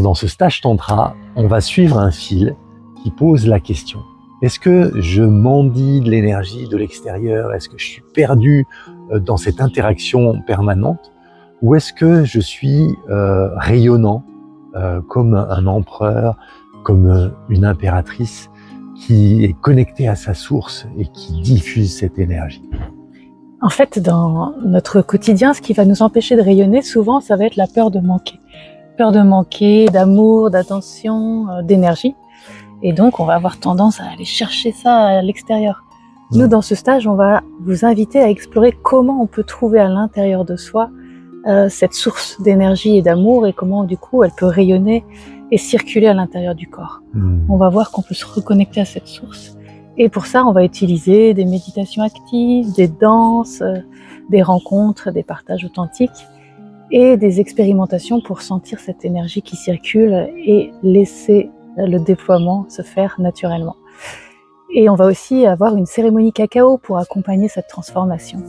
Dans ce stage tantra, on va suivre un fil qui pose la question. Est-ce que je mendie de l'énergie de l'extérieur? Est-ce que je suis perdu dans cette interaction permanente? Ou est-ce que je suis rayonnant comme un empereur, comme une impératrice qui est connectée à sa source et qui diffuse cette énergie? En fait, dans notre quotidien, ce qui va nous empêcher de rayonner, souvent, ça va être la peur de manquer. Peur de manquer d'amour, d'attention, d'énergie. Et donc, on va avoir tendance à aller chercher ça à l'extérieur. Nous, dans ce stage, on va vous inviter à explorer comment on peut trouver à l'intérieur de soi cette source d'énergie et d'amour et comment, du coup, elle peut rayonner et circuler à l'intérieur du corps. On va voir qu'on peut se reconnecter à cette source. Et pour ça, on va utiliser des méditations actives, des danses, des rencontres, des partages authentiques et des expérimentations pour sentir cette énergie qui circule et laisser le déploiement se faire naturellement. Et on va aussi avoir une cérémonie cacao pour accompagner cette transformation.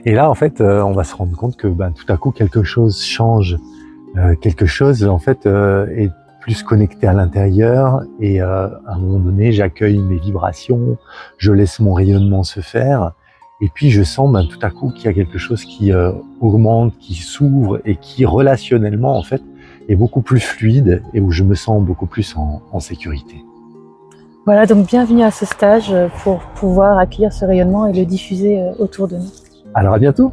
Et là, en fait, on va se rendre compte que tout à coup, quelque chose change. Quelque chose, en fait, est plus connecté à l'intérieur et à un moment donné, j'accueille mes vibrations, je laisse mon rayonnement se faire et puis je sens tout à coup qu'il y a quelque chose qui augmente, qui s'ouvre et qui relationnellement, en fait, est beaucoup plus fluide et où je me sens beaucoup plus en sécurité. Voilà, donc bienvenue à ce stage pour pouvoir accueillir ce rayonnement et le diffuser autour de nous. Alors à bientôt!